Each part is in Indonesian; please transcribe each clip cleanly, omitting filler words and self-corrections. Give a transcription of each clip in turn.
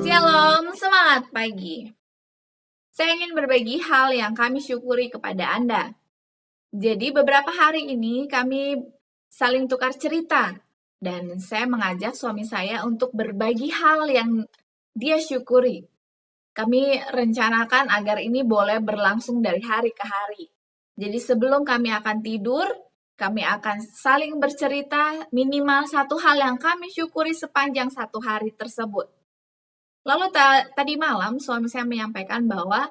Shalom, semangat pagi. Saya ingin berbagi hal yang kami syukuri kepada Anda. Jadi beberapa hari ini kami saling tukar cerita dan saya mengajak suami saya untuk berbagi hal yang dia syukuri. Kami rencanakan agar ini boleh berlangsung dari hari ke hari. Jadi sebelum kami akan tidur, kami akan saling bercerita minimal satu hal yang kami syukuri sepanjang satu hari tersebut. Lalu tadi malam suami saya menyampaikan bahwa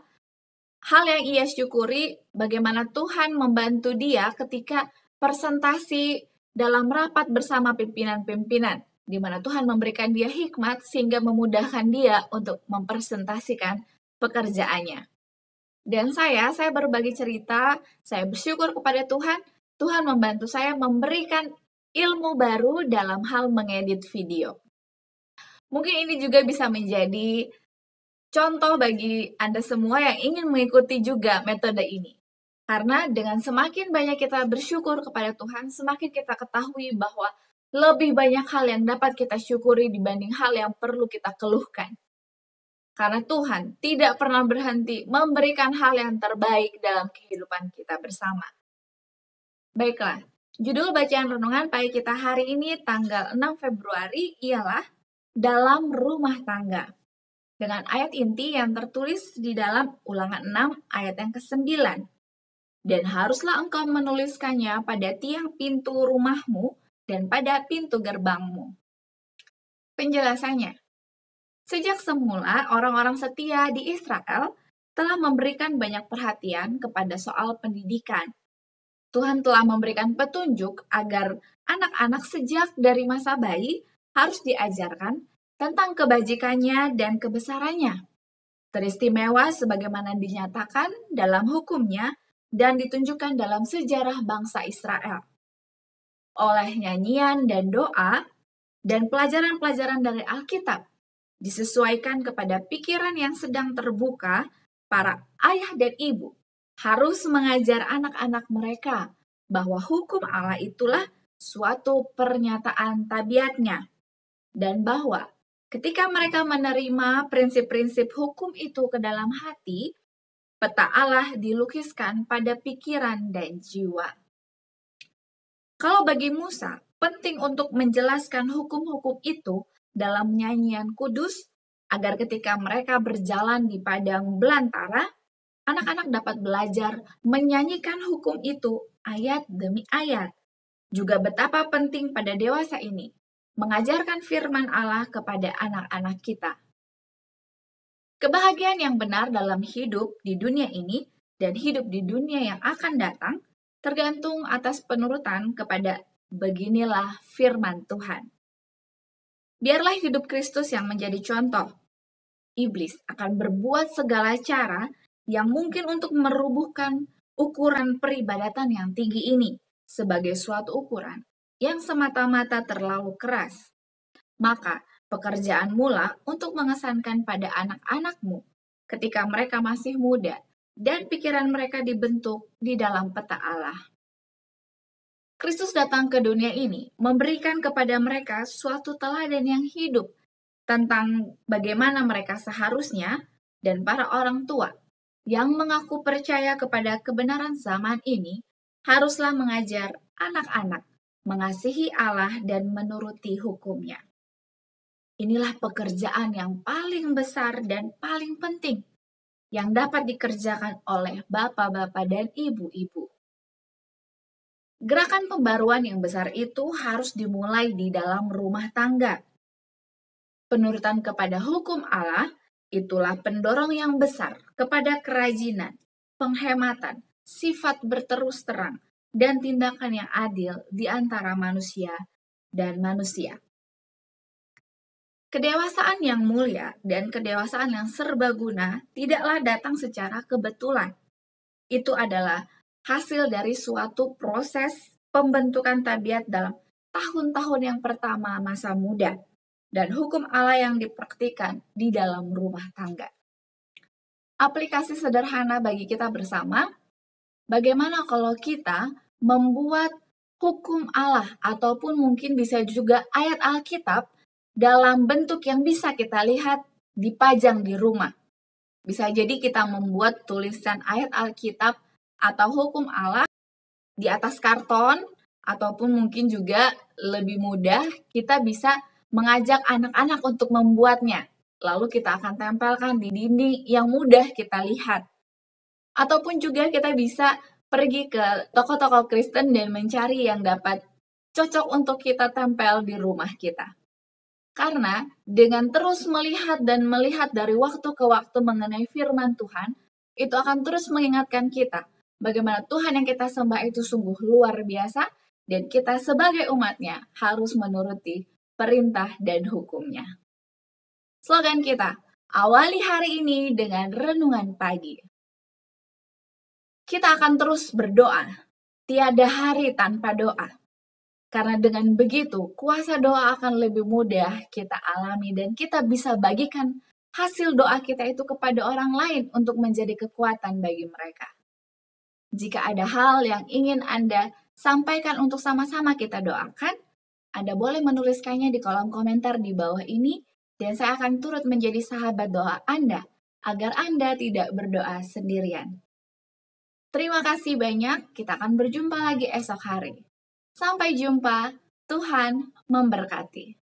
hal yang ia syukuri bagaimana Tuhan membantu dia ketika presentasi dalam rapat bersama pimpinan-pimpinan, di mana Tuhan memberikan dia hikmat sehingga memudahkan dia untuk mempresentasikan pekerjaannya. Dan saya berbagi cerita, saya bersyukur kepada Tuhan, Tuhan membantu saya memberikan ilmu baru dalam hal mengedit video. Mungkin ini juga bisa menjadi contoh bagi Anda semua yang ingin mengikuti juga metode ini. Karena dengan semakin banyak kita bersyukur kepada Tuhan, semakin kita ketahui bahwa lebih banyak hal yang dapat kita syukuri dibanding hal yang perlu kita keluhkan. Karena Tuhan tidak pernah berhenti memberikan hal yang terbaik dalam kehidupan kita bersama. Baiklah, judul bacaan renungan pagi kita hari ini tanggal 6 Februari ialah Dalam Rumah Tangga. Dengan ayat inti yang tertulis di dalam Ulangan 6 ayat yang ke-9. Dan haruslah engkau menuliskannya pada tiang pintu rumahmu dan pada pintu gerbangmu. Penjelasannya, sejak semula orang-orang setia di Israel telah memberikan banyak perhatian kepada soal pendidikan. Tuhan telah memberikan petunjuk agar anak-anak sejak dari masa bayi harus diajarkan tentang kebajikannya dan kebesarannya. Teristimewa sebagaimana dinyatakan dalam hukumnya dan ditunjukkan dalam sejarah bangsa Israel. Oleh nyanyian dan doa dan pelajaran-pelajaran dari Alkitab disesuaikan kepada pikiran yang sedang terbuka, para ayah dan ibu harus mengajar anak-anak mereka bahwa hukum Allah itulah suatu pernyataan tabiatnya, dan bahwa ketika mereka menerima prinsip-prinsip hukum itu ke dalam hati, peta Allah dilukiskan pada pikiran dan jiwa. Kalau bagi Musa, penting untuk menjelaskan hukum-hukum itu dalam nyanyian kudus, agar ketika mereka berjalan di padang belantara, anak-anak dapat belajar menyanyikan hukum itu ayat demi ayat. Juga betapa penting pada dewasa ini mengajarkan firman Allah kepada anak-anak kita. Kebahagiaan yang benar dalam hidup di dunia ini dan hidup di dunia yang akan datang tergantung atas penurutan kepada beginilah firman Tuhan. Biarlah hidup Kristus yang menjadi contoh. Iblis akan berbuat segala cara yang mungkin untuk merubuhkan ukuran peribadatan yang tinggi ini sebagai suatu ukuran yang semata-mata terlalu keras. Maka pekerjaan mula untuk mengesankan pada anak-anakmu ketika mereka masih muda dan pikiran mereka dibentuk di dalam peta Allah. Kristus datang ke dunia ini memberikan kepada mereka suatu teladan yang hidup tentang bagaimana mereka seharusnya, dan para orang tua yang mengaku percaya kepada kebenaran zaman ini haruslah mengajar anak-anak mengasihi Allah dan menuruti hukumnya. Inilah pekerjaan yang paling besar dan paling penting yang dapat dikerjakan oleh bapak-bapak dan ibu-ibu. Gerakan pembaruan yang besar itu harus dimulai di dalam rumah tangga. Penurutan kepada hukum Allah itulah pendorong yang besar kepada kerajinan, penghematan, sifat berterus terang, dan tindakan yang adil di antara manusia dan manusia. Kedewasaan yang mulia dan kedewasaan yang serbaguna tidaklah datang secara kebetulan. Itu adalah hasil dari suatu proses pembentukan tabiat dalam tahun-tahun yang pertama masa muda, dan hukum Allah yang dipraktikkan di dalam rumah tangga. Aplikasi sederhana bagi kita bersama, bagaimana kalau kita membuat hukum Allah ataupun mungkin bisa juga ayat Alkitab dalam bentuk yang bisa kita lihat dipajang di rumah. Bisa jadi kita membuat tulisan ayat Alkitab atau hukum Allah di atas karton, ataupun mungkin juga lebih mudah kita bisa mengajak anak-anak untuk membuatnya. Lalu kita akan tempelkan di dinding yang mudah kita lihat. Ataupun juga kita bisa pergi ke toko-toko Kristen dan mencari yang dapat cocok untuk kita tempel di rumah kita. Karena dengan terus melihat dan melihat dari waktu ke waktu mengenai firman Tuhan, itu akan terus mengingatkan kita bagaimana Tuhan yang kita sembah itu sungguh luar biasa, dan kita sebagai umatnya harus menuruti perintah dan hukumnya. Slogan kita, awali hari ini dengan renungan pagi. Kita akan terus berdoa, tiada hari tanpa doa. Karena dengan begitu, kuasa doa akan lebih mudah kita alami dan kita bisa bagikan hasil doa kita itu kepada orang lain untuk menjadi kekuatan bagi mereka. Jika ada hal yang ingin Anda sampaikan untuk sama-sama kita doakan, Anda boleh menuliskannya di kolom komentar di bawah ini, dan saya akan turut menjadi sahabat doa Anda agar Anda tidak berdoa sendirian. Terima kasih banyak, kita akan berjumpa lagi esok hari. Sampai jumpa, Tuhan memberkati.